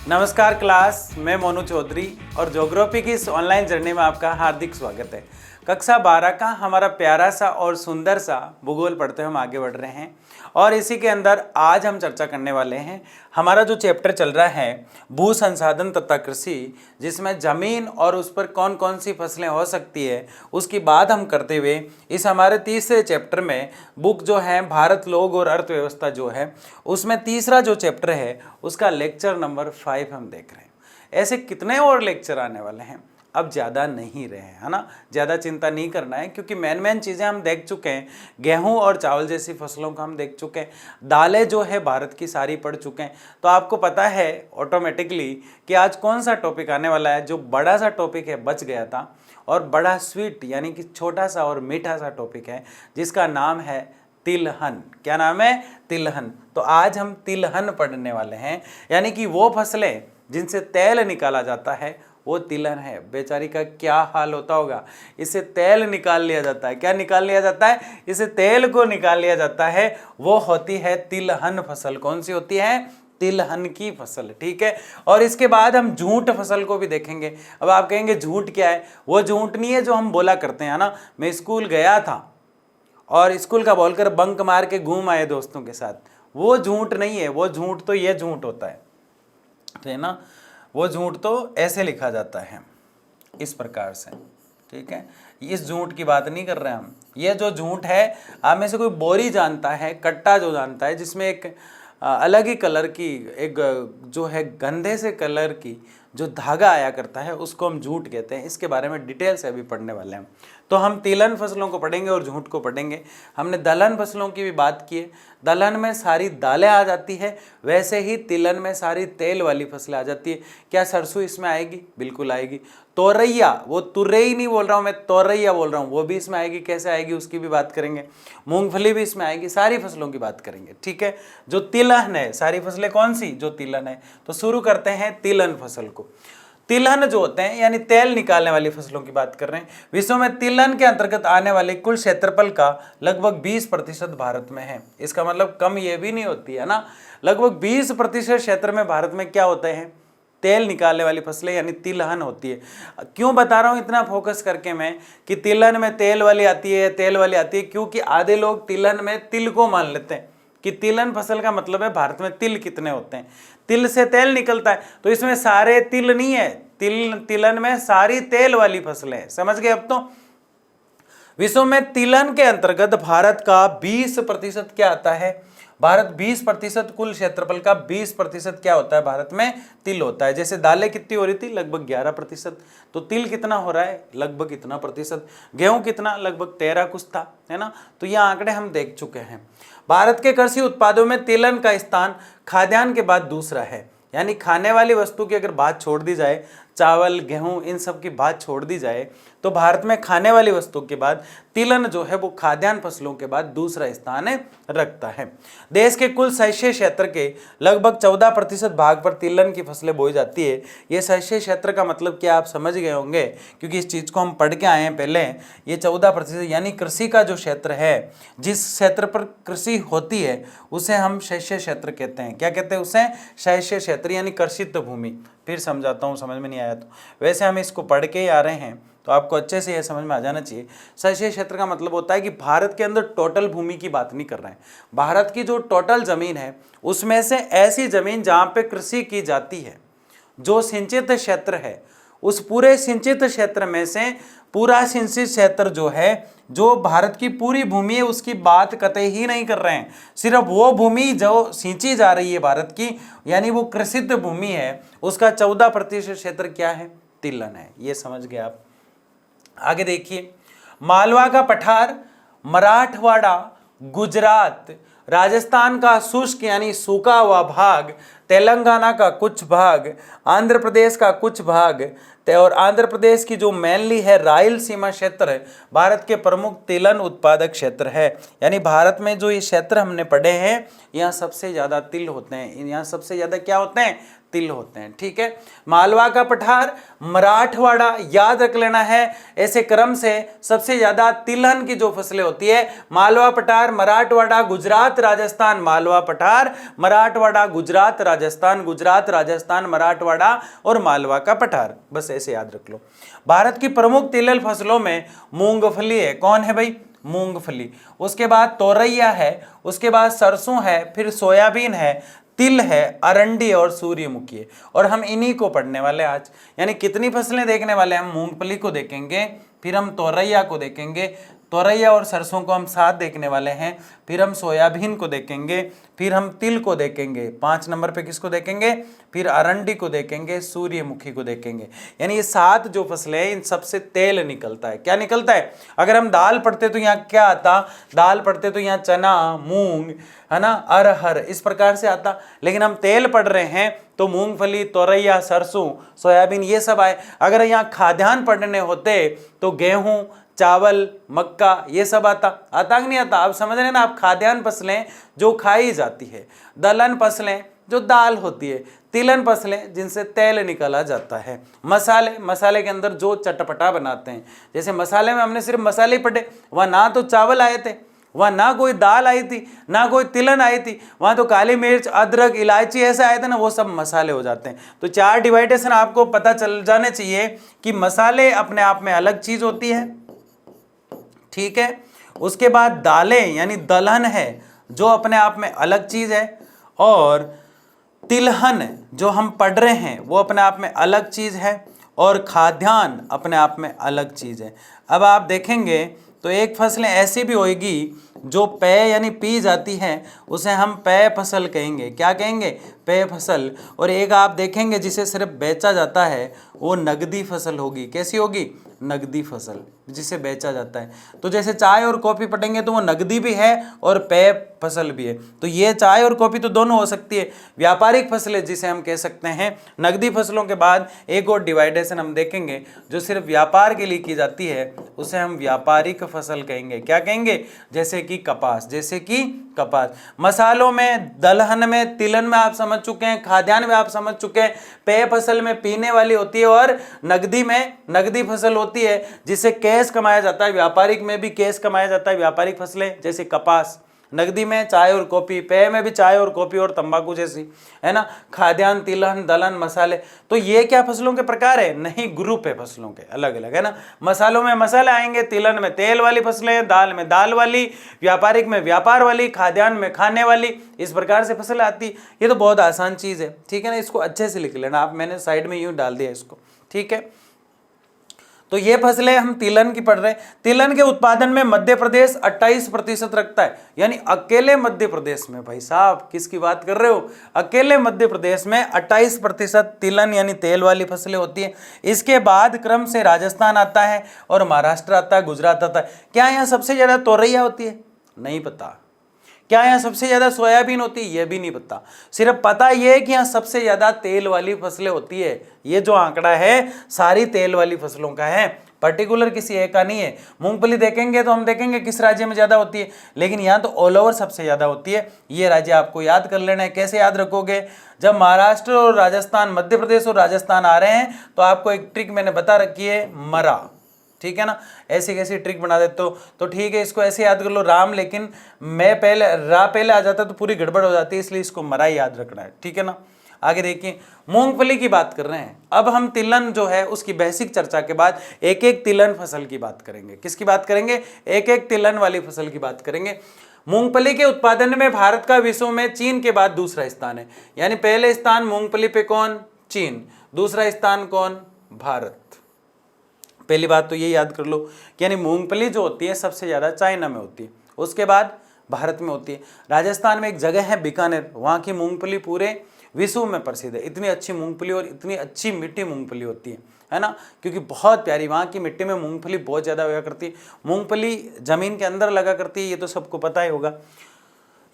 नमस्कार क्लास, मैं मोनू चौधरी और ज्योग्राफी की इस ऑनलाइन जर्नी में आपका हार्दिक स्वागत है। कक्षा 12 का हमारा प्यारा सा और सुंदर सा भूगोल पढ़ते हुए हम आगे बढ़ रहे हैं और इसी के अंदर आज हम चर्चा करने वाले हैं। हमारा जो चैप्टर चल रहा है भू संसाधन तथा कृषि, जिसमें ज़मीन और उस पर कौन कौन सी फसलें हो सकती है उसकी बात हम करते हुए इस हमारे तीसरे चैप्टर में बुक जो है भारत लोग और अर्थव्यवस्था जो है उसमें तीसरा जो चैप्टर है उसका लेक्चर नंबर 5 हम देख रहे हैं। ऐसे कितने और लेक्चर आने वाले हैं, अब ज़्यादा नहीं रहे हैं, है ना। ज़्यादा चिंता नहीं करना है क्योंकि मेन चीज़ें हम देख चुके हैं। गेहूं और चावल जैसी फसलों को हम देख चुके हैं, दालें जो है भारत की सारी पढ़ चुके हैं। तो आपको पता है ऑटोमेटिकली कि आज कौन सा टॉपिक आने वाला है। जो बड़ा सा टॉपिक है बच गया था और बड़ा स्वीट यानी कि छोटा सा और मीठा सा टॉपिक है जिसका नाम है तिलहन। क्या नाम है? तिलहन। तो आज हम तिलहन पढ़ने वाले हैं, यानी कि वो फसलें जिनसे तेल निकाला जाता है वो तिलहन है। बेचारी का क्या हाल होता होगा, इसे तेल निकाल लिया जाता है। क्या निकाल लिया जाता है? इसे तेल को निकाल लिया जाता है, वो होती है तिलहन फसल। कौन सी होती है? तिलहन की फसल, ठीक है। और इसके बाद हम झूठ फसल को भी देखेंगे। अब आप कहेंगे झूठ क्या है? वो झूठ नहीं है जो हम बोला करते हैं ना, मैं स्कूल गया था और स्कूल का बोलकर बंक मार के घूम आए दोस्तों के साथ, वो झूठ नहीं है। वो झूठ तो ये झूठ होता है, तो है ना। वो झूठ तो ऐसे लिखा जाता है इस प्रकार से, ठीक है। इस झूठ की बात नहीं कर रहे हैं हम। ये जो झूठ है, आप में से कोई बोरी जानता है, कट्टा जो जानता है, जिसमें एक अलग ही कलर की एक जो है गंदे से कलर की जो धागा आया करता है उसको हम झूठ कहते हैं। इसके बारे में डिटेल से अभी पढ़ने वाले हैं। तो हम तिलहन फसलों को पढ़ेंगे और झूठ को पढ़ेंगे। हमने दलहन फसलों की भी बात की है। दलहन में सारी दालें आ जाती है, वैसे ही तिलहन में सारी तेल वाली फसलें आ जाती है। क्या सरसों इसमें आएगी? बिल्कुल आएगी। तोरैया, वो तुरई नहीं बोल रहा हूँ मैं, तोरैया बोल रहा हूँ, वो भी इसमें आएगी। कैसे आएगी उसकी भी बात करेंगे। मूंगफली भी इसमें आएगी। सारी फसलों की बात करेंगे, ठीक है। जो तिलहन है, सारी फसलें कौन सी? जो तिलहन है। तो शुरू करते हैं तिलहन फसल को। तिलहन जो होते हैं यानी तेल निकालने वाली फसलों की बात कर रहे हैं। विश्व में तिलहन के अंतर्गत आने वाले कुल क्षेत्रफल का लगभग 20% भारत में है। इसका मतलब कम ये भी नहीं होती है ना, लगभग 20% क्षेत्र में भारत में क्या होते हैं? तेल निकालने वाली फसलें यानी तिलहन होती है। क्यों बता रहा हूँ इतना फोकस करके मैं कि तिलहन में तेल वाली आती है, तेल वाली आती है? क्योंकि आधे लोग तिलहन में तिल को मान लेते हैं कि तिलहन फसल का मतलब है भारत में तिल कितने होते हैं, तिल से तेल निकलता है। तो इसमें सारे तिल नहीं है, तिलहन में सारी तेल वाली फसलें हैं। समझ गए? अब तो विश्व में तिलहन के अंतर्गत भारत का 20% क्या आता है? भारत 20% कुल क्षेत्रफल का 20% क्या होता है? भारत में तिल होता है। जैसे दालें कितनी हो रही थी? लगभग 11%। तो तिल कितना हो रहा है? लगभग इतना प्रतिशत। गेहूं कितना? लगभग 13 कुछ था, है ना। तो ये आंकड़े हम देख चुके हैं। भारत के कृषि उत्पादों में तिलहन का स्थान खाद्यान्न के बाद दूसरा है। यानी खाने वाली वस्तु की अगर बात छोड़ दी जाए, चावल गेहूं इन सब की बात छोड़ दी जाए, तो भारत में खाने वाली वस्तु के बाद तिलहन जो है वो खाद्यान्न फसलों के बाद दूसरा स्थान रखता है। देश के कुल शस्य क्षेत्र के लगभग 14% भाग पर तिलहन की फसलें बोई जाती है। ये शस्य क्षेत्र का मतलब क्या आप समझ गए होंगे, क्योंकि इस चीज़ को हम पढ़ के आए हैं पहले। ये 14% यानी कृषि का जो क्षेत्र है, जिस क्षेत्र पर कृषि होती है उसे हम शस्य क्षेत्र कहते हैं। क्या कहते हैं उसे? शस्य क्षेत्र यानी कृषित भूमि। फिर समझाता हूँ, समझ में नहीं आया तो। वैसे हम इसको पढ़ के ही आ रहे हैं तो आपको अच्छे से यह समझ में आ जाना चाहिए। शस्य क्षेत्र का मतलब होता है कि भारत के अंदर टोटल भूमि की बात नहीं कर रहे हैं। भारत की जो टोटल जमीन है उसमें से ऐसी जमीन जहाँ पे कृषि की जाती है, जो सिंचित क्षेत्र है, उस पूरे सिंचित क्षेत्र में से पूरा सिंचित क्षेत्र जो है, जो भारत की पूरी भूमि है उसकी बात कतई ही नहीं कर रहे हैं। सिर्फ वो भूमि जो सिंची जा रही है भारत की, यानी वो कृषित भूमि है, उसका 14% क्षेत्र क्या है? तिलहन है। ये समझ गए आप। आगे देखिए, मालवा का पठार, मराठवाड़ा, गुजरात, राजस्थान का शुष्क यानी सूखा हुआ भाग, तेलंगाना का कुछ भाग, आंध्र प्रदेश का कुछ भाग और आंध्र प्रदेश की जो मेनली है रायलसीमा क्षेत्र, भारत के प्रमुख तिलहन उत्पादक क्षेत्र है। यानी भारत में जो ये क्षेत्र हमने पढ़े हैं, यहाँ सबसे ज़्यादा तिल होते हैं। यहाँ सबसे ज़्यादा क्या होते हैं? तिल होते हैं। ठीक है, मालवा का पठार, मराठवाड़ा, याद रख लेना है ऐसे क्रम से। सबसे ज्यादा तिलहन की जो फसलें होती है, मालवा पठार, मराठवाड़ा, गुजरात, राजस्थान, मालवा पठार, मराठवाड़ा, गुजरात, राजस्थान, गुजरात, राजस्थान, मराठवाड़ा और मालवा का पठार, बस ऐसे याद रख लो। भारत की प्रमुख तिलहन फसलों में मूंगफली है। कौन है भाई? मूंगफली। उसके बाद तोरैया है, उसके बाद सरसों है, फिर सोयाबीन है, तिल है, अरंडी और सूर्यमुखी है। और हम इन्हीं को पढ़ने वाले आज। यानी कितनी फसलें देखने वाले हैं? हम मूंगफली को देखेंगे, फिर हम तोरैया को देखेंगे, तोरैया और सरसों को हम साथ देखने वाले हैं, फिर हम सोयाबीन को देखेंगे, फिर हम तिल को देखेंगे, 5 नंबर पे किसको देखेंगे? फिर अरंडी को देखेंगे, सूर्यमुखी को देखेंगे। यानी ये 7 जो फसलें हैं, इन सबसे तेल निकलता है। क्या निकलता है? अगर हम दाल पढ़ते तो यहाँ क्या आता? दाल पढ़ते तो यहाँ चना, मूंग, है ना, अरहर, इस प्रकार से आता। लेकिन हम तेल पढ़ रहे हैं तो मूंगफली, तोरैया, सरसों, सोयाबीन, ये सब आए। अगर यहाँ खाद्यान्न पढ़ने होते तो गेहूं, चावल, मक्का, ये सब आता कि नहीं आता? आप समझ रहे हैं ना? आप खाद्यान्न फसलें जो खाई जाती है, दलहन फसलें जो दाल होती है, तिलहन फसलें जिनसे तेल निकाला जाता है, मसाले के अंदर जो चटपटा बनाते हैं। जैसे मसाले में हमने सिर्फ मसाले पढ़े, वहाँ ना तो चावल आए थे, वहाँ ना कोई दाल आई थी, ना कोई तिलहन आई थी, वहाँ तो काली मिर्च, अदरक, इलायची ऐसे आए थे ना, वो सब मसाले हो जाते हैं। तो 4 डिवाइडेशन आपको पता चल जाने चाहिए कि मसाले अपने आप में अलग चीज होती है। ठीक है, उसके बाद दालें यानी दलहन है जो अपने आप में अलग चीज है, और तिलहन जो हम पढ़ रहे हैं वो अपने आप में अलग चीज है, और खाद्यान्न अपने आप में अलग चीज है। अब आप देखेंगे तो एक फसलें ऐसी भी होगी जो पेय यानी पी जाती है, उसे हम पेय फसल कहेंगे। क्या कहेंगे? पेय फसल। और एक आप देखेंगे जिसे सिर्फ बेचा जाता है, वो नगदी फसल होगी। कैसी होगी? नगदी फसल, जिसे बेचा जाता है। तो जैसे चाय और कॉफी पढ़ेंगे तो वो नगदी भी है और पेय फसल भी है। तो ये चाय और कॉफी तो दोनों हो सकती है। व्यापारिक फसलें जिसे हम कह सकते हैं। नगदी फसलों के बाद एक और डिवाइडेशन हम देखेंगे जो सिर्फ व्यापार के लिए की जाती है, उसे हम व्यापारिक फसल कहेंगे। क्या कहेंगे? जैसे कि कपास, जैसे कि कपास। मसालों में, दलहन में, तिलहन में आप समझ चुके हैं, खाद्यान्न में आप समझ चुके हैं, पेय फसल में पीने वाली होती है, और नगदी में नगदी फसल होती है जिससे कैश कमाया जाता है। व्यापारिक में भी कैश कमाया जाता है। व्यापारिक फसलें जैसे कपास, नगदी में चाय और कॉफी, पेय में भी चाय और कॉफी और तंबाकू जैसी, है ना, खाद्यान्न, तिलहन, दलहन, मसाले। तो ये क्या फसलों के प्रकार है? नहीं, ग्रुप है फसलों के, अलग अलग, है ना। मसालों में मसाले आएंगे, तिलहन में तेल वाली फसलें, दाल में दाल वाली, व्यापारिक में व्यापार वाली, खाद्यान्न में खाने वाली, इस प्रकार से फसलें आती। ये तो बहुत आसान चीज है, ठीक है ना। इसको अच्छे से लिख लेना आप, मैंने साइड में यूं डाल दिया इसको, ठीक है। तो ये फसलें हम तिलहन की पढ़ रहे हैं। तिलहन के उत्पादन में मध्य प्रदेश 28% रखता है। यानी अकेले मध्य प्रदेश में, भाई साहब किसकी बात कर रहे हो? अकेले मध्य प्रदेश में 28% तिलहन यानी तेल वाली फसलें होती है। इसके बाद क्रम से राजस्थान आता है और महाराष्ट्र आता है, गुजरात आता है। क्या यहाँ सबसे ज्यादा तोरैया होती है? नहीं पता। क्या यहाँ सबसे ज्यादा सोयाबीन होती है? यह भी नहीं पता। सिर्फ पता यह है कि यहाँ सबसे ज्यादा तेल वाली फसलें होती है। ये जो आंकड़ा है सारी तेल वाली फसलों का है, पर्टिकुलर किसी एक का नहीं है। मूंगफली देखेंगे तो हम देखेंगे किस राज्य में ज्यादा होती है, लेकिन यहाँ तो ऑल ओवर सबसे ज्यादा होती है। ये राज्य आपको याद कर लेना है। कैसे याद रखोगे? जब महाराष्ट्र और राजस्थान, मध्य प्रदेश और राजस्थान आ रहे हैं तो आपको एक ट्रिक मैंने बता रखी है, मरा, ठीक है ना। ऐसी कैसी ट्रिक बना देते हो तो ठीक है, इसको ऐसे याद कर लो राम, लेकिन मैं पहले रा पहले आ जाता तो पूरी गड़बड़ हो जाती है, इसलिए इसको मरा ही याद रखना है, ठीक है ना। आगे देखिए, मूंगफली की बात कर रहे हैं। अब हम तिलहन जो है उसकी बेसिक चर्चा के बाद एक एक तिलहन फसल की बात करेंगे। किसकी बात करेंगे? एक एक तिलहन वाली फसल की बात करेंगे। मूंगफली के उत्पादन में भारत का विश्व में चीन के बाद दूसरा स्थान है। यानी पहले स्थान मूंगफली पे कौन? चीन। दूसरा स्थान कौन? भारत। पहली बात तो ये याद कर लो कि यानी मूंगफली जो होती है सबसे ज्यादा चाइना में होती है, उसके बाद भारत में होती है। राजस्थान में एक जगह है बीकानेर, वहाँ की मूंगफली पूरे विश्व में प्रसिद्ध है। इतनी अच्छी मूंगफली और इतनी अच्छी मीठी मूंगफली होती है ना, क्योंकि बहुत प्यारी वहाँ की मिट्टी में मूंगफली बहुत ज़्यादा हुआ करती है। मूंगफली जमीन के अंदर लगा करती है, ये तो सबको पता ही होगा।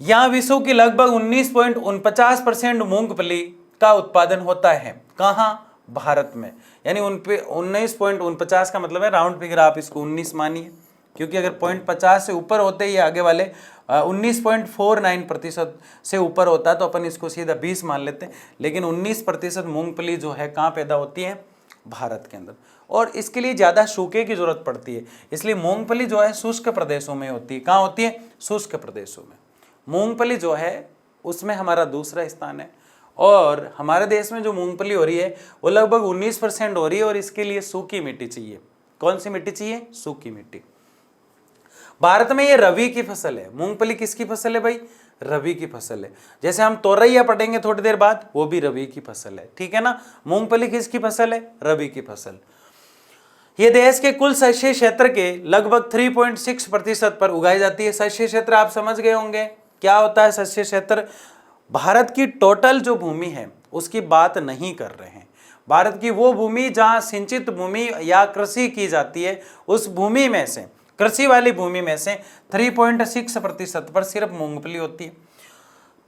यहाँ विश्व की लगभग 19.49% मूंगफली का उत्पादन होता है। कहाँ? भारत में। यानी 19.49 का मतलब है राउंड फिगर, आप इसको 19 मानिए, क्योंकि अगर 0.50 से ऊपर होते ये आगे वाले 19.49% से ऊपर होता है तो अपन इसको सीधा 20 मान लेते हैं, लेकिन 19% मूंगफली जो है कहाँ पैदा होती है, भारत के अंदर। और इसके लिए ज़्यादा सूखे की जरूरत पड़ती है, इसलिए मूंगफली जो है शुष्क प्रदेशों में होती है। कहाँ होती है, शुष्क प्रदेशों में। मूंगफली जो है उसमें हमारा दूसरा स्थान है, और हमारे देश में जो मूंगफली हो रही है वो लगभग 19% हो रही है, और इसके लिए सूखी मिट्टी चाहिए। कौन सी मिट्टी चाहिए, सूखी मिट्टी। भारत में ये रबी की फसल है। मूंगफली किसकी फसल है भाई, रबी की फसल है। जैसे हम तोरैया पढ़ेंगे थोड़ी देर बाद, वो भी रबी की फसल है, ठीक है ना। मूंगफली किसकी फसल है, रबी की फसल। ये देश के कुल शस्य क्षेत्र के लगभग 3.6% पर उगाई जाती है। शस्य क्षेत्र आप समझ गए होंगे क्या होता है शस्य क्षेत्र। भारत की टोटल जो भूमि है उसकी बात नहीं कर रहे हैं, भारत की वो भूमि जहां सिंचित भूमि या कृषि की जाती है, उस भूमि में से, कृषि वाली भूमि में से 3.6% पर सिर्फ मूंगफली होती है,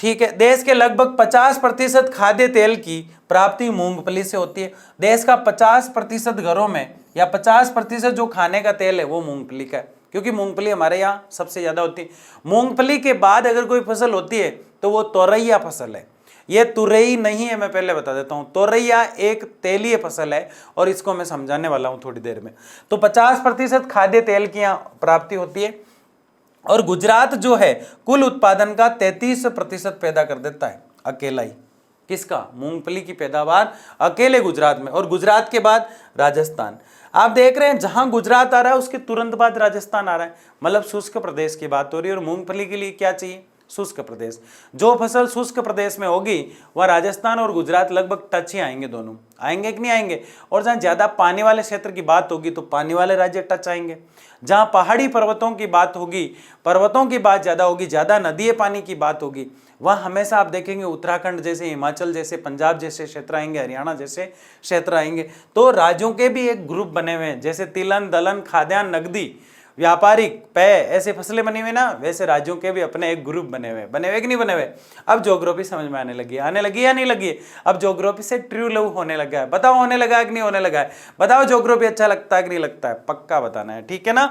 ठीक है। देश के लगभग 50% खाद्य तेल की प्राप्ति मूंगफली से होती है। देश का 50% घरों में या 50% जो खाने का तेल है वो मूंगफली का है, क्योंकि मूंगफली हमारे यहाँ सबसे ज्यादा होती है। मूंगफली के बाद अगर कोई फसल होती है तो वो तोरैया फसल है। ये तुरई नहीं है, मैं पहले बता देता हूं। तोरैया एक तेलीय फसल है और इसको मैं समझाने वाला हूं थोड़ी देर में। तो 50% खाद्य तेल की यहाँ प्राप्ति होती है, और गुजरात जो है कुल उत्पादन का 33% पैदा कर देता है अकेला ही। किसका, मूंगफली की पैदावार अकेले गुजरात में, और गुजरात के बाद राजस्थान। आप देख रहे हैं जहां गुजरात आ रहा है उसके तुरंत बाद राजस्थान आ रहा है, मतलब शुष्क प्रदेश की बात हो रही है। और मूंगफली के लिए क्या चाहिए, शुष्क प्रदेश। जो फसल शुष्क प्रदेश में होगी वह राजस्थान और गुजरात लगभग टच ही आएंगे, दोनों आएंगे कि नहीं आएंगे। और जहां ज्यादा पानी वाले क्षेत्र की बात होगी तो पानी वाले राज्य टच आएंगे। जहां पहाड़ी पर्वतों की बात होगी, पर्वतों की बात ज्यादा होगी, ज्यादा नदीय पानी की बात होगी, वह हमेशा आप देखेंगे उत्तराखंड जैसे, हिमाचल जैसे, पंजाब जैसे क्षेत्र आएंगे, हरियाणा जैसे क्षेत्र आएंगे। तो राज्यों के भी एक ग्रुप बने हुए हैं, जैसे तिलहन, दलहन, खाद्यान्न, नकदी, व्यापारिक, पेय, ऐसे फसलें बनी हुई ना, वैसे राज्यों के भी अपने एक ग्रुप बने हुए कि नहीं बने हुए। अब ज्योग्राफी समझ में आने लगी या नहीं लगी है। अब ज्योग्राफी से ट्रू लव होने लगा है। बताओ होने लगा है कि नहीं होने लगा है, बताओ ज्योग्राफी अच्छा लगता है कि नहीं लगता है, पक्का बताना है, ठीक है ना।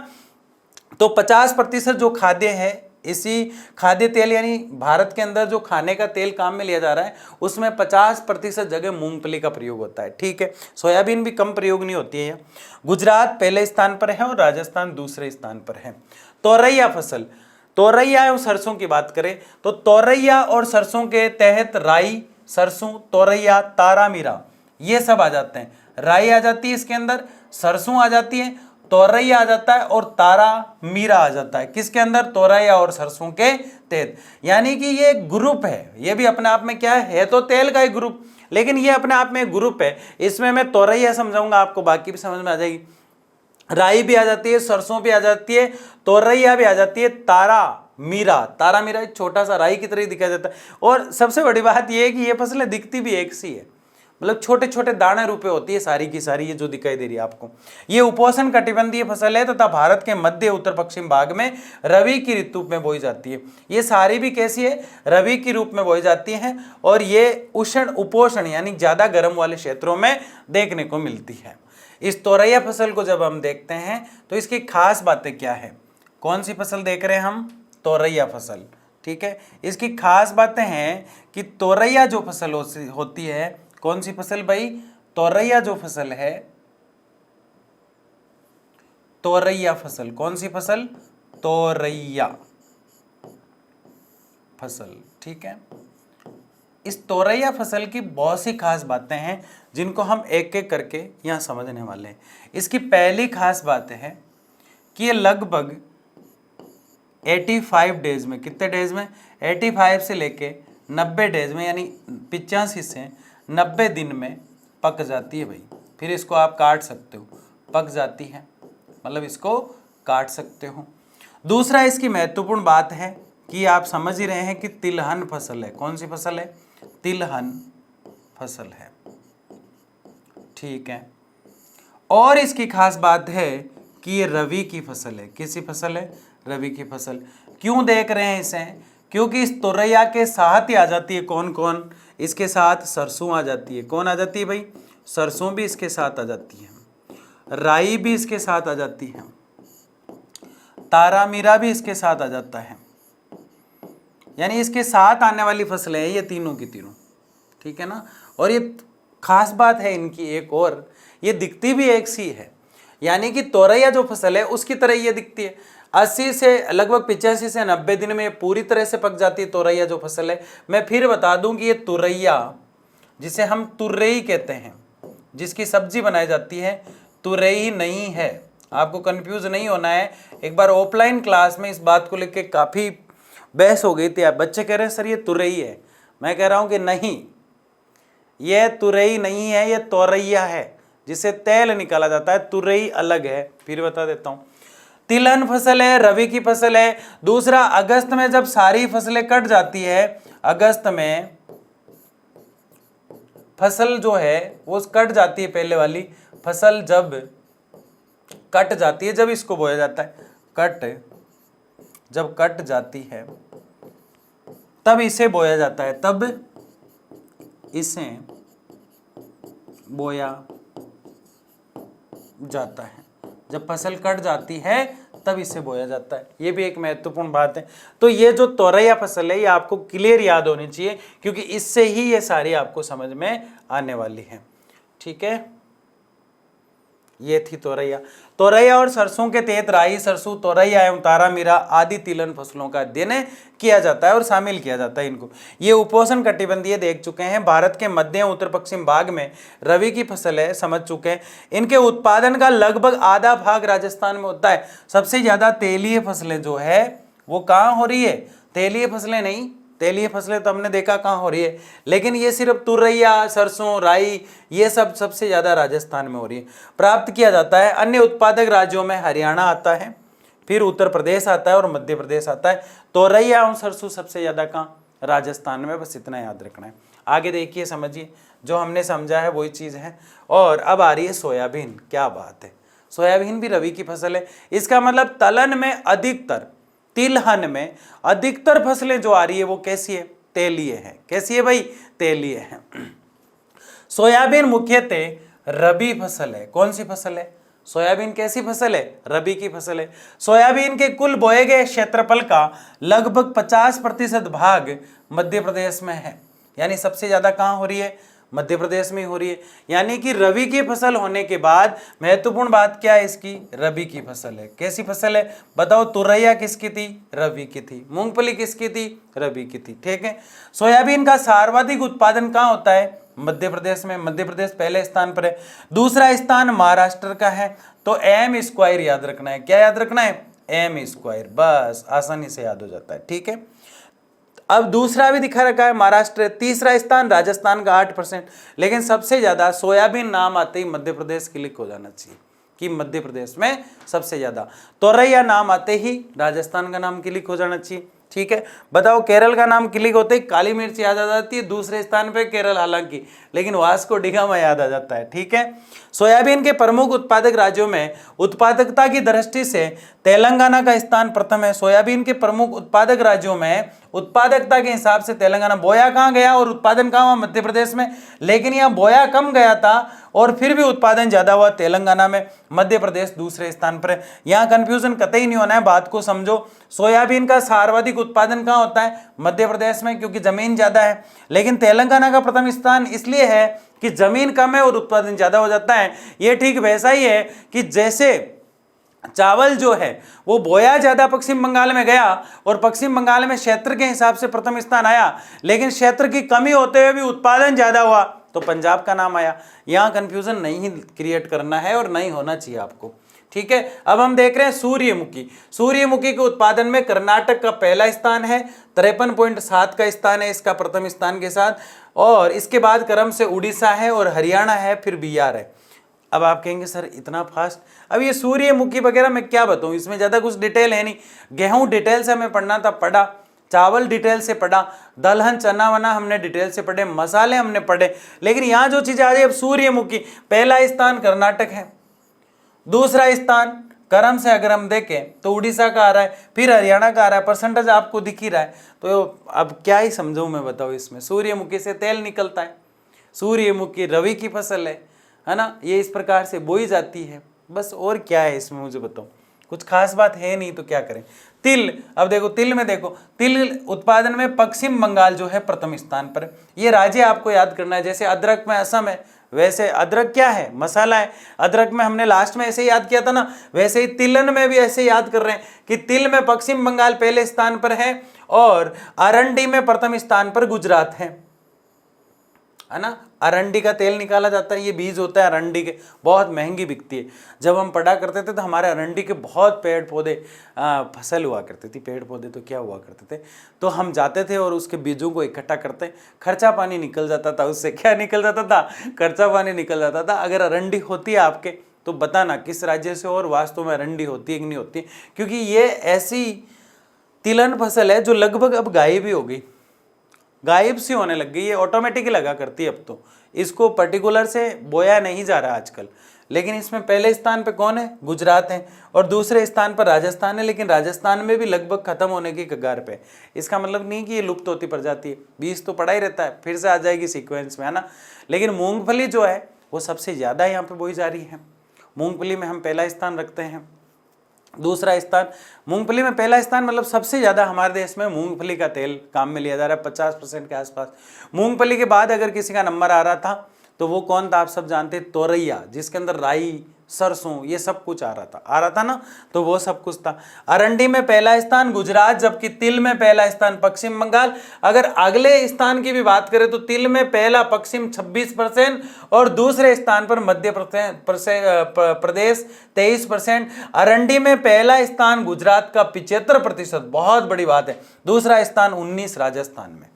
तो 50% जो खाद्य है, इसी खाद्य तेल यानी भारत के अंदर जो खाने का तेल काम में लिया जा रहा है उसमें 50% जगह मूंगफली का प्रयोग होता है, ठीक है। सोयाबीन भी कम प्रयोग नहीं होती है। गुजरात पहले स्थान पर है और राजस्थान दूसरे स्थान पर है। तोरैया फसल, तोरैया और सरसों की बात करें तो तोरैया और सरसों के तहत राई, सरसों, तोरैया, तारामीरा ये सब आ जाते हैं। राई आ जाती है इसके अंदर, सरसों आ जाती है, तोरैया आ जाता है और तारा मीरा आ जाता है। किसके अंदर, तोरैया और सरसों के तहत। यानी कि ये ग्रुप है, ये भी अपने आप में क्या है तो तेल का एक ग्रुप, लेकिन ये अपने आप में एक ग्रुप है। इसमें मैं तोरैया समझाऊंगा आपको, बाकी भी समझ में आ जाएगी। राई भी आ जाती है, सरसों भी आ जाती है, तोरैया भी आ जाती है, तारा मीरा एक छोटा सा राई की तरह दिखाई देता है। और सबसे बड़ी बात यह है कि ये फसलें दिखती भी एक सी है, मतलब छोटे छोटे दाने रूपे होती है सारी की सारी, ये जो दिखाई दे रही है आपको। ये उपोष्ण कटिबंधीय फसल है तथा भारत के मध्य उत्तर पश्चिम भाग में रबी की ऋतु में बोई जाती है। ये सारी भी कैसी है, रबी की रूप में बोई जाती हैं, और ये उष्ण उपोष्ण यानी ज्यादा गर्म वाले क्षेत्रों में देखने को मिलती है। इस तोरैया फसल को जब हम देखते हैं तो इसकी खास बातें क्या है। कौन सी फसल देख रहे हैं हम, तोरैया फसल, ठीक है। इसकी खास बातें हैं कि तोरैया जो फसल होती है, कौन सी फसल भाई, तोरैया जो फसल है, तोरैया फसल, कौन सी फसल, तोरैया फसल, ठीक है। इस तोरैया फसल की बहुत सी खास बातें हैं जिनको हम एक एक करके यहां समझने वाले हैं। इसकी पहली खास बात है कि ये लगभग 85 डेज में, कितने डेज में, 85 से लेके 90 डेज में, यानी 85 से 90 दिन में पक जाती है भाई। फिर इसको आप काट सकते हो, पक जाती है मतलब इसको काट सकते हो। दूसरा इसकी महत्वपूर्ण बात है कि आप समझ ही रहे हैं कि तिलहन फसल है। कौन सी फसल है, तिलहन फसल है, ठीक है। और इसकी खास बात है कि ये रबी की फसल है। किसी फसल है, रबी की फसल। क्यों देख रहे हैं इसे, क्योंकि इस तोरैया के साथ ही आ जाती है कौन कौन, इसके साथ सरसों आ जाती है। कौन आ जाती है भाई, सरसों भी इसके साथ आ जाती है, राई भी इसके साथ आ जाती है, तारामीरा भी इसके साथ आ जाता है, यानी इसके साथ आने वाली फसलें हैं ये तीनों की तीनों, ठीक है ना। और ये खास बात है इनकी एक और, ये दिखती भी एक सी है, यानी कि तोरैया जो फसल है उसकी तरह ये दिखती है। 80 से लगभग 85 से 90 दिन में पूरी तरह से पक जाती है तोरैया जो फसल है। मैं फिर बता दूं कि ये तुरैया, जिसे हम तुरई कहते हैं, जिसकी सब्जी बनाई जाती है, तुरई नहीं है। आपको कंफ्यूज नहीं होना है। एक बार ऑफलाइन क्लास में इस बात को लेकर काफ़ी बहस हो गई थी। आप बच्चे कह रहे हैं सर ये तुरई है, मैं कह रहा हूं कि नहीं, यह तुरई नहीं है, यह तोरैया है जिसे तेल निकाला जाता है। तुरई अलग है। फिर बता देता हूं, तिलहन फसल है, रबी की फसल है। दूसरा, अगस्त में जब सारी फसलें कट जाती है, अगस्त में फसल जो है वो कट जाती है, पहले वाली फसल जब कट जाती है, जब इसको बोया जाता है, जब कट जाती है तब इसे बोया जाता है, तब इसे बोया जाता है। जब फसल कट जाती है तब इसे बोया जाता है। ये भी एक महत्वपूर्ण बात है। तो ये जो तोरैया फसल है ये आपको क्लियर याद होनी चाहिए, क्योंकि इससे ही ये सारी आपको समझ में आने वाली है, ठीक है। ये थी तोरैया। तोरैया और सरसों के तहत राई, सरसों, तोरैया एवं तारा मीरा आदि तिलहन फसलों का अध्ययन किया जाता है और शामिल किया जाता है इनको। ये उपोष्ण कटिबंधीय देख चुके हैं। भारत के मध्य एवं उत्तर पश्चिम भाग में रबी की फसल है, समझ चुके हैं। इनके उत्पादन का लगभग आधा भाग राजस्थान में होता है। सबसे ज्यादा तेलीय फसलें जो है वो कहाँ हो रही है? तेलीय फसलें नहीं, तेलीय फसलें तो हमने देखा कहाँ हो रही है, लेकिन ये सिर्फ तुरैया, सरसों, राई, ये सब सबसे ज्यादा राजस्थान में हो रही है। प्राप्त किया जाता है। अन्य उत्पादक राज्यों में हरियाणा आता है, फिर उत्तर प्रदेश आता है और मध्य प्रदेश आता है। तोरैया और सरसों सबसे ज्यादा कहाँ? राजस्थान में। बस इतना याद रखना है। आगे देखिए, समझिए, जो हमने समझा है वही चीज है। और अब आ रही है सोयाबीन। क्या बात है, सोयाबीन भी रबी की फसल है। इसका मतलब तलन में अधिकतर, तिलहन में अधिकतर फसलें जो आ रही है वो कैसी है? तेलीय है। कैसी है भाई? तेलीय है। सोयाबीन मुख्यतः रबी फसल है। कौन सी फसल है? सोयाबीन कैसी फसल है? रबी की फसल है। सोयाबीन के कुल बोए गए क्षेत्रफल का लगभग 50% भाग मध्य प्रदेश में है। यानी सबसे ज्यादा कहां हो रही है? मध्य प्रदेश में हो रही है। यानी कि रबी की फसल होने के बाद महत्वपूर्ण बात क्या है इसकी? रबी की फसल है। कैसी फसल है बताओ? तुरैया किसकी थी? रबी की थी। मूंगफली किसकी थी? रबी की थी, ठीक है। सोयाबीन का सर्वाधिक उत्पादन कहाँ होता है? मध्य प्रदेश में। मध्य प्रदेश पहले स्थान पर है। दूसरा स्थान महाराष्ट्र का है। तो एम स्क्वायर याद रखना है। क्या याद रखना है? M square. बस आसानी से याद हो जाता है, ठीक है। अब दूसरा भी दिखा रखा है महाराष्ट्र। तीसरा स्थान राजस्थान का 8%। लेकिन सबसे ज्यादा सोयाबीन नाम आते ही मध्य प्रदेश क्लिक हो जाना चाहिए कि मध्य प्रदेश में सबसे ज्यादा। तोरैया नाम आते ही राजस्थान का नाम क्लिक हो जाना चाहिए, ठीक है। बताओ, केरल का नाम क्लिक होते ही काली मिर्च याद आ जाती है। दूसरे स्थान पे केरल हालांकि, लेकिन वास्को डिगामा याद आ जाता है, ठीक है। सोयाबीन के प्रमुख उत्पादक राज्यों में उत्पादकता की दृष्टि से तेलंगाना का स्थान प्रथम है। सोयाबीन के प्रमुख उत्पादक राज्यों में उत्पादकता के हिसाब से तेलंगाना। बोया कहाँ गया और उत्पादन कहाँ हुआ? मध्य प्रदेश में। लेकिन यहाँ बोया कम गया था और फिर भी उत्पादन ज्यादा हुआ तेलंगाना में। मध्य प्रदेश दूसरे स्थान पर है। यहाँ कंफ्यूजन कतई नहीं होना है, बात को समझो। सोयाबीन का सर्वाधिक उत्पादन कहाँ होता है? मध्य प्रदेश में, क्योंकि जमीन ज्यादा है। लेकिन तेलंगाना का प्रथम स्थान इसलिए है कि जमीन कम है और उत्पादन ज्यादा हो जाता है। ये ठीक वैसा ही है कि जैसे चावल जो है वो बोया ज्यादा पश्चिम बंगाल में गया और पश्चिम बंगाल में क्षेत्र के हिसाब से प्रथम स्थान आया, लेकिन क्षेत्र की कमी होते हुए भी उत्पादन ज्यादा हुआ तो पंजाब का नाम आया। यहां कंफ्यूजन नहीं क्रिएट करना है और नहीं होना चाहिए आपको, ठीक है। अब हम देख रहे हैं सूर्यमुखी। सूर्यमुखी के उत्पादन में कर्नाटक का पहला स्थान है, 53.7 का स्थान है इसका प्रथम स्थान के साथ। और इसके बाद क्रम से उड़ीसा है और हरियाणा है, फिर बिहार है। अब आप कहेंगे सर इतना फास्ट, अब ये सूर्यमुखी वगैरह मैं क्या बताऊं, इसमें ज्यादा कुछ डिटेल है नहीं। गेहूं डिटेल से हमें पढ़ना था, पढ़ा। चावल डिटेल से पढ़ा। दलहन, चना वना हमने डिटेल से पढ़े। मसाले हमने पढ़े। लेकिन यहां जो चीजें आ रही है, अब सूर्यमुखी पहला स्थान कर्नाटक है, दूसरा स्थान क्रम से अगर हम देखें तो उड़ीसा का आ रहा है, फिर हरियाणा का आ रहा है। परसेंटेज आपको दिख ही रहा है। तो अब क्या ही समझाऊं मैं, बताओ। इसमें सूर्यमुखी से तेल निकलता है। सूर्यमुखी रबी की फसल है ना, ये इस प्रकार से बोई जाती है। बस और क्या है इसमें मुझे बताओ, कुछ खास बात है नहीं तो क्या करें। तिल, अब देखो तिल में, देखो तिल उत्पादन में पश्चिम बंगाल जो है प्रथम स्थान पर। ये राज्य आपको याद करना है। जैसे अदरक में असम है, वैसे अदरक क्या है, मसाला है। अदरक में हमने लास्ट में ऐसे याद किया था ना, वैसे ही तिलन में भी ऐसे याद कर रहे हैं कि तिल में पश्चिम बंगाल पहले स्थान पर है और अरंडी में प्रथम स्थान पर गुजरात है ना। अरंडी का तेल निकाला जाता है, ये बीज होता है अरंडी के, बहुत महंगी बिकती है। जब हम पढ़ा करते थे तो हमारे अरंडी के बहुत पेड़ पौधे फसल हुआ करती थी। पेड़ पौधे तो क्या हुआ करते थे, तो हम जाते थे और उसके बीजों को इकट्ठा करते, खर्चा पानी निकल जाता था उससे। क्या निकल जाता था, खर्चा पानी निकल जाता था। अगर अरंडी होती है आपके तो बताना किस राज्य से, और वास्तव में अरंडी होती है कि नहीं होती, क्योंकि ये ऐसी तिलहन फसल है जो लगभग अब गायब ही हो गई, गायब सी होने लग गई। ये ऑटोमेटिकली लगा करती है अब तो, इसको पर्टिकुलर से बोया नहीं जा रहा आजकल। लेकिन इसमें पहले स्थान पे कौन है, गुजरात है, और दूसरे स्थान पर राजस्थान है। लेकिन राजस्थान में भी लगभग खत्म होने की कगार पे। इसका मतलब नहीं कि ये लुप्त होती प्रजाति है, बीज तो पड़ा ही रहता है, फिर से आ जाएगी सीक्वेंस में, है ना। लेकिन मूंगफली जो है वो सबसे ज्यादा यहाँ पे बोई जा रही है। मूंगफली में हम पहला स्थान रखते हैं। दूसरा स्थान, मूंगफली में पहला स्थान मतलब सबसे ज्यादा हमारे देश में मूंगफली का तेल काम में लिया जा रहा है, 50% के आसपास। मूंगफली के बाद अगर किसी का नंबर आ रहा था तो वो कौन था, आप सब जानते, तोरैया, जिसके अंदर राई, सरसों, ये सब कुछ आ रहा था ना, तो वो सब कुछ था। अरंडी में पहला स्थान गुजरात, जबकि तिल में पहला स्थान पश्चिम बंगाल। अगर अगले स्थान की भी बात करें तो तिल में पहला पश्चिम 26% और दूसरे स्थान पर मध्य प्रदेश 23%। अरंडी में पहला स्थान गुजरात का 75%, बहुत बड़ी बात है। दूसरा स्थान 19 राजस्थान में।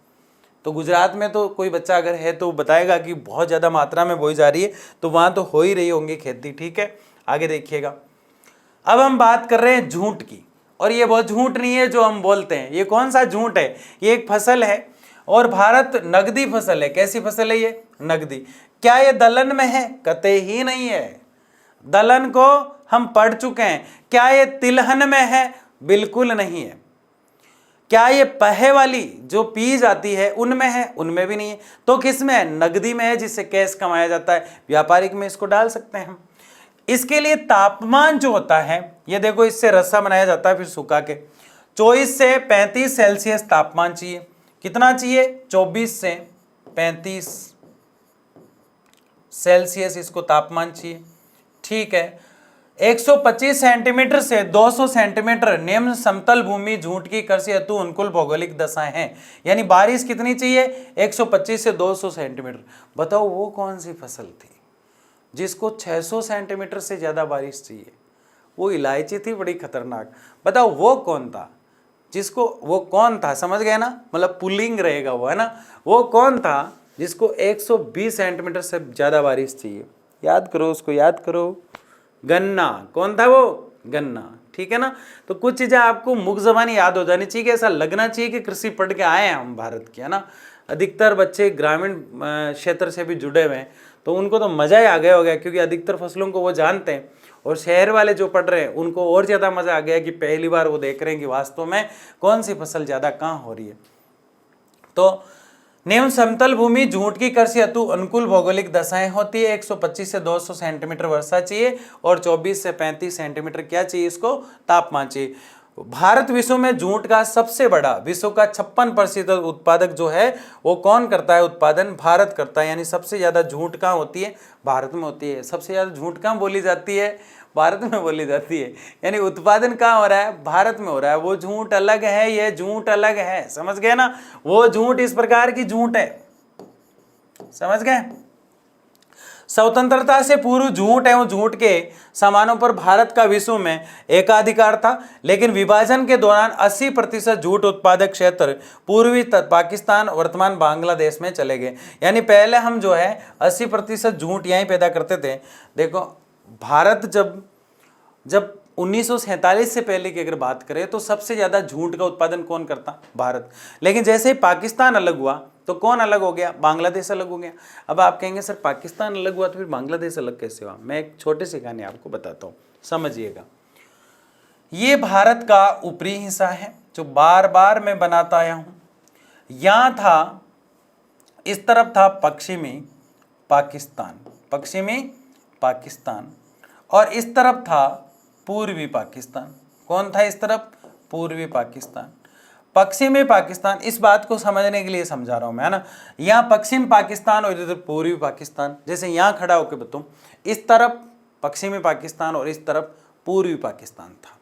तो गुजरात में तो कोई बच्चा अगर है तो बताएगा कि बहुत ज़्यादा मात्रा में बोई जा रही है, तो वहाँ तो हो ही रही होंगी खेती, ठीक है। आगे देखिएगा, अब हम बात कर रहे हैं झूठ की, और ये बहुत झूठ नहीं है जो हम बोलते हैं। ये कौन सा झूठ है, ये एक फसल है और भारत नगदी फसल है। कैसी फसल है ये, नगदी। क्या ये दलहन में है, कतई ही नहीं है। दलहन को हम पढ़ चुके हैं। क्या ये तिलहन में है, बिल्कुल नहीं है। क्या ये पहे वाली जो पी जाती है उनमें है, उनमें भी नहीं है। तो किस में है, नगदी में है, जिससे कैश कमाया जाता है। व्यापारिक में इसको डाल सकते हैं हम। इसके लिए तापमान जो होता है, ये देखो, इससे रस्सा बनाया जाता है फिर सुखा के। 24 से 35 सेल्सियस तापमान चाहिए। कितना चाहिए, 24 से 35 सेल्सियस इसको तापमान चाहिए, ठीक है। 125 सेंटीमीटर से 200 सेंटीमीटर निम्न समतल भूमि झूठ की कृषि हेतु अनुकूल भौगोलिक दशाएं हैं। यानी बारिश कितनी चाहिए, 125 से 200 सेंटीमीटर। बताओ वो कौन सी फसल थी जिसको 600 सेंटीमीटर से ज्यादा बारिश चाहिए। वो इलायची थी, बड़ी खतरनाक। बताओ वो कौन था जिसको, वो कौन था, समझ गए ना, मतलब पुलिंग रहेगा वो, है ना। वो कौन था जिसको 120 सेंटीमीटर से ज्यादा बारिश चाहिए। याद करो उसको, याद करो, गन्ना। कौन था वो, गन्ना, ठीक है ना। तो कुछ चीजें आपको मुख जबानी याद हो जानी चाहिए, कि ऐसा लगना चाहिए कि कृषि पढ़ के आए हैं हम भारत के, है ना। अधिकतर बच्चे ग्रामीण क्षेत्र से भी जुड़े हुए हैं, तो उनको तो मजा ही आ गया हो गया, क्योंकि अधिकतर फसलों को वो जानते हैं। और शहर वाले जो पढ़ रहे हैं उनको और ज्यादा मजा आ गया कि पहली बार वो देख रहे हैं कि वास्तव में कौन सी फसल ज्यादा कहाँ हो रही है। तो निम्न समतल भूमि झूठ की कृषि हेतु अनुकूल भौगोलिक दशाएं होती है। 125 से 200 सेंटीमीटर वर्षा चाहिए और 24 से 35 सेंटीमीटर क्या चाहिए, इसको तापमान चाहिए। भारत विश्व में जूट का सबसे बड़ा, विश्व का 56% उत्पादक जो है वो कौन करता है, उत्पादन भारत करता है। यानी सबसे ज्यादा जूट कहाँ होती है, भारत में होती है। सबसे ज्यादा जूट कहाँ बोली जाती है, भारत में बोली जाती है। यानी उत्पादन कहाँ हो रहा है, भारत में हो रहा है। वो झूठ अलग है, ये झूठ अलग है, समझ गए ना। वो झूठ इस प्रकार की झूठ है, समझ गए। स्वतंत्रता से पूर्व झूठ एवं झूठ के सामानों पर भारत का विश्व में एकाधिकार था, लेकिन विभाजन के दौरान 80% झूठ उत्पादक क्षेत्र पूर्वी पाकिस्तान वर्तमान बांग्लादेश में चले गए। यानी पहले हम जो है 80% झूठ यहीं पैदा करते थे। देखो भारत जब 1947 से पहले की अगर बात करें तो सबसे ज्यादा झूठ का उत्पादन कौन करता, भारत। लेकिन जैसे ही पाकिस्तान अलग हुआ तो कौन अलग हो गया, बांग्लादेश अलग हो गया। अब आप कहेंगे सर पाकिस्तान अलग हुआ तो फिर बांग्लादेश अलग कैसे हुआ। मैं एक छोटी सी कहानी आपको बताता हूँ, समझिएगा। ये भारत का ऊपरी हिस्सा है जो बार बार मैं बनाता आया हूं। यहां था, इस तरफ था पश्चिमी पाकिस्तान, पश्चिमी पाकिस्तान, और इस तरफ था पूर्वी पाकिस्तान। कौन था इस तरफ, पूर्वी पाकिस्तान, पश्चिमी पाकिस्तान। इस बात को समझने के लिए समझा रहा हूं मैं, है ना। यहाँ पश्चिम पाकिस्तान और इधर पूर्वी पाकिस्तान, जैसे यहाँ खड़ा होकर बताऊं, इस तरफ पश्चिमी पाकिस्तान और इस तरफ पूर्वी पाकिस्तान था।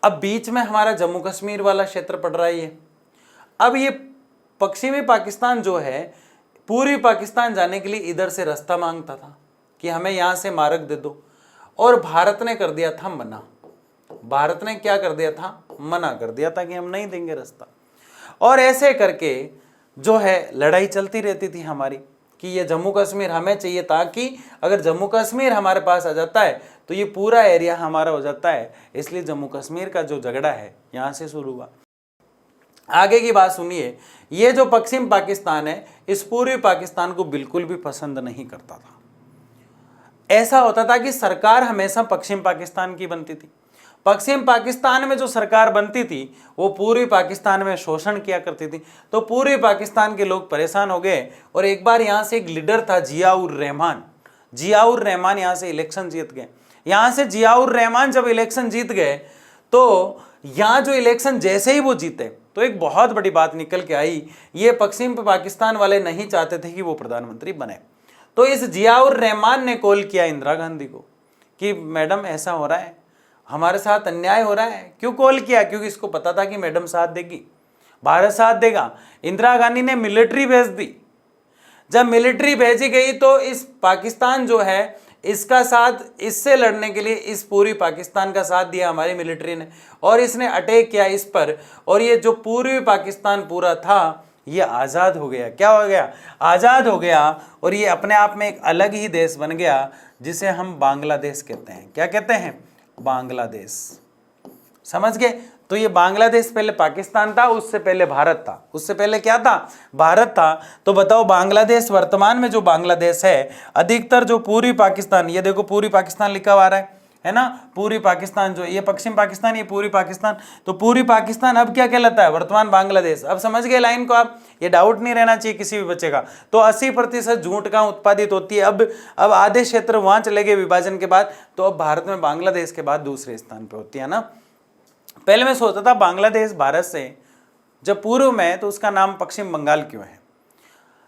अब बीच में हमारा जम्मू कश्मीर वाला क्षेत्र पड़ रहा है ये। अब ये पश्चिमी पाकिस्तान जो है पूर्वी पाकिस्तान जाने के लिए इधर से रास्ता मांगता था कि हमें यहाँ से मार्ग दे दो, और भारत ने कर दिया था मना। भारत ने क्या कर दिया था? मना कर दिया था कि हम नहीं देंगे रास्ता। और ऐसे करके जो है लड़ाई चलती रहती थी हमारी कि ये जम्मू कश्मीर हमें चाहिए, ताकि अगर जम्मू कश्मीर हमारे पास आ जाता है तो ये पूरा एरिया हमारा हो जाता है। इसलिए जम्मू कश्मीर का जो झगड़ा है यहाँ से शुरू हुआ। आगे की बात सुनिए, ये जो पश्चिम पाकिस्तान है इस पूर्वी पाकिस्तान को बिल्कुल भी पसंद नहीं करता था। ऐसा होता था कि सरकार हमेशा पश्चिम पाकिस्तान की बनती थी। पश्चिम पाकिस्तान में जो सरकार बनती थी वो पूर्वी पाकिस्तान में शोषण किया करती थी। तो पूर्वी पाकिस्तान के लोग परेशान हो गए, और एक बार यहाँ से एक लीडर था जियाउर रहमान। जियाउर रहमान यहाँ से इलेक्शन जीत गए। यहाँ से जियाउर रहमान जब इलेक्शन जीत गए तो यहाँ जो इलेक्शन जैसे ही वो जीते तो एक बहुत बड़ी बात निकल के आई। ये पश्चिम पाकिस्तान वाले नहीं चाहते थे कि वो प्रधानमंत्री बने। तो इस जियाउर रहमान ने कॉल किया इंदिरा गांधी को कि मैडम ऐसा हो रहा है, हमारे साथ अन्याय हो रहा है। क्यों कॉल किया? क्योंकि इसको पता था कि मैडम साथ देगी, भारत साथ देगा। इंदिरा गांधी ने मिलिट्री भेज दी। जब मिलिट्री भेजी गई तो इस पाकिस्तान जो है इसका साथ, इससे लड़ने के लिए इस पूर्वी पाकिस्तान का साथ दिया हमारी मिलिट्री ने, और इसने अटैक किया इस पर, और ये जो पूर्वी पाकिस्तान पूरा था ये आज़ाद हो गया। क्या हो गया? आज़ाद हो गया, और ये अपने आप में एक अलग ही देश बन गया जिसे हम बांग्लादेश कहते हैं। क्या कहते हैं? बांग्लादेश। समझ गए? तो ये बांग्लादेश पहले पाकिस्तान था, उससे पहले भारत था। उससे पहले क्या था? भारत था। तो बताओ बांग्लादेश, वर्तमान में जो बांग्लादेश है, अधिकतर जो पूर्वी पाकिस्तान, ये देखो पूर्वी पाकिस्तान लिखा हुआ आ रहा है ना। पूर्वी पाकिस्तान जो ये पश्चिम पाकिस्तान, ये पूर्वी पाकिस्तान। तो पूर्वी पाकिस्तान अब क्या कहलाता है? वर्तमान बांग्लादेश। अब समझ गए लाइन को आप? ये डाउट नहीं रहना चाहिए किसी भी बच्चे का। तो 80% जूट का उत्पादित होती है। अब आधे क्षेत्र वहां चले गए विभाजन के बाद, तो अब भारत में बांग्लादेश के बाद दूसरे स्थान पर होती है ना। पहले मैं सोचता था बांग्लादेश भारत से जब पूर्व में, तो उसका नाम पश्चिम बंगाल क्यों है?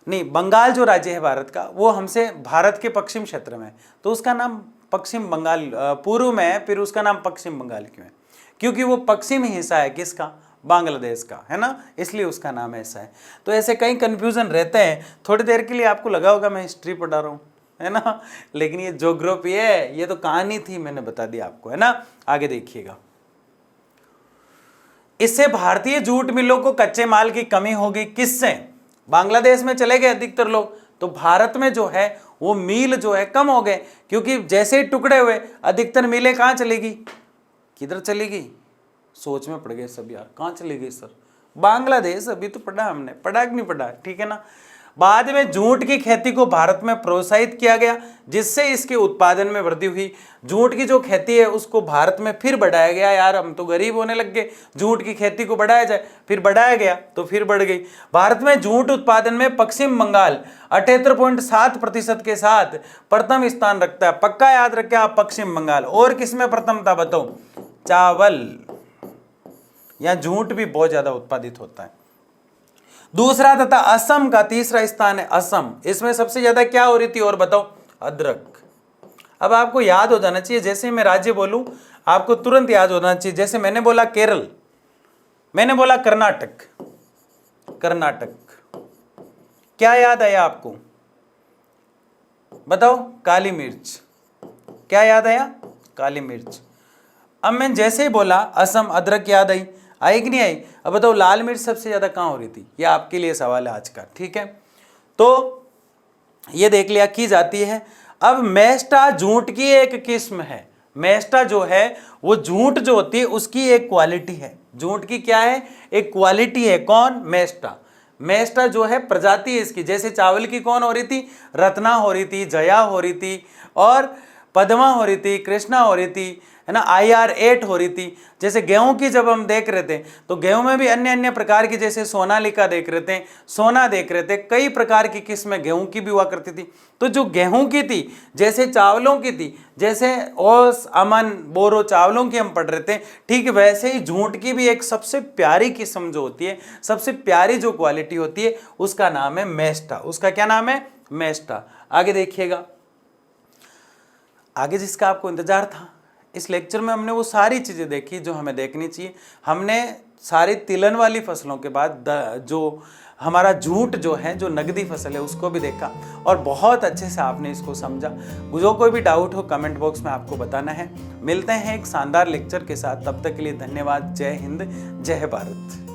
नहीं, बंगाल जो राज्य है भारत का वो हमसे भारत के पश्चिम क्षेत्र में, तो उसका नाम पश्चिम बंगाल पूर्व में है, फिर उसका नाम पश्चिम बंगाल क्यों है? क्योंकि वो पश्चिमी हिस्सा है किसका? बांग्लादेश का, है ना, इसलिए उसका नाम ऐसा है। तो ऐसे कई कंफ्यूजन रहते हैं। थोड़ी देर के लिए आपको लगा होगा मैं हिस्ट्री पढ़ा रहा हूँ, है ना, लेकिन ये ज्योग्राफी है, ये तो कहानी थी, मैंने बता दिया आपको, है ना। आगे देखिएगा, इससे भारतीय जूट मिलों को कच्चे माल की कमी होगी। किससे? बांग्लादेश में चले गए अधिकतर लोग, तो भारत में जो है वो मील जो है कम हो गए, क्योंकि जैसे ही टुकड़े हुए अधिकतर मिलें कहाँ चलेगी? किधर चली गई? सोच में पड़ गए सब यार, कहाँ चली गई सर? बांग्लादेश। अभी तो पढ़ा हमने, पढ़ा कि नहीं पढ़ा? ठीक है ना। बाद में जूट की खेती को भारत में प्रोत्साहित किया गया, जिससे इसके उत्पादन में वृद्धि हुई। जूट की जो खेती है उसको भारत में फिर बढ़ाया गया। यार हम तो गरीब होने लग गए, जूट की खेती को बढ़ाया जाए, फिर बढ़ाया गया तो फिर बढ़ गई। भारत में जूट उत्पादन में पश्चिम बंगाल 78.7% के साथ प्रथम स्थान रखता है। पक्का याद रखें आप, पश्चिम बंगाल। और किसमें प्रथम था बताओ? चावल। यहाँ जूट भी बहुत ज्यादा उत्पादित होता है। दूसरा तथा असम का तीसरा स्थान है असम। इसमें सबसे ज्यादा क्या हो रही थी और बताओ? अदरक। अब आपको याद हो जाना चाहिए, जैसे मैं राज्य बोलूं आपको तुरंत याद होना चाहिए। जैसे मैंने बोला केरल, मैंने बोला कर्नाटक, कर्नाटक, क्या याद आया आपको? बताओ? काली मिर्च। क्या याद आया? काली मिर्च। अब मैं जैसे ही बोला असम, अदरक याद आई, आई कि नहीं आई? अब बताओ लाल मिर्च सबसे ज्यादा कहाँ हो रही थी? ये आपके लिए सवाल है आज का, ठीक है। तो ये देख लिया की जाती है। अब मेस्टा जूट की एक किस्म है। मेस्टा जो है वो जूट जो होती है उसकी एक क्वालिटी है। जूट की क्या है? एक क्वालिटी है। कौन? मेस्टा। मेस्टा जो है प्रजाति है इसकी। जैसे चावल की कौन हो रही थी? रत्ना हो रही थी, जया हो रही थी, और पद्मा हो रही थी, कृष्णा हो रही थी, है ना, IR8 हो रही थी। जैसे गेहूं की जब हम देख रहे थे तो गेहूं में भी अन्य अन्य प्रकार की, जैसे सोनालिका देख रहे थे, सोना देख रहे थे, कई प्रकार की किस्में गेहूं की भी हुआ करती थी। तो जो गेहूं की थी, जैसे चावलों की थी, जैसे ओस, अमन, बोरो चावलों की हम पढ़ रहे थे, ठीक वैसे ही झूठ की भी एक सबसे प्यारी किस्म जो होती है, सबसे प्यारी जो क्वालिटी होती है, उसका नाम है मेस्टा। उसका क्या नाम है? मेस्टा। आगे देखिएगा, आगे जिसका आपको इंतजार था, इस लेक्चर में हमने वो सारी चीज़ें देखी जो हमें देखनी चाहिए। हमने सारी तिलन वाली फसलों के बाद जो हमारा जूट जो है, जो नगदी फसल है, उसको भी देखा और बहुत अच्छे से आपने इसको समझा। जो कोई भी डाउट हो कमेंट बॉक्स में आपको बताना है। मिलते हैं एक शानदार लेक्चर के साथ, तब तक के लिए धन्यवाद। जय हिंद, जय भारत।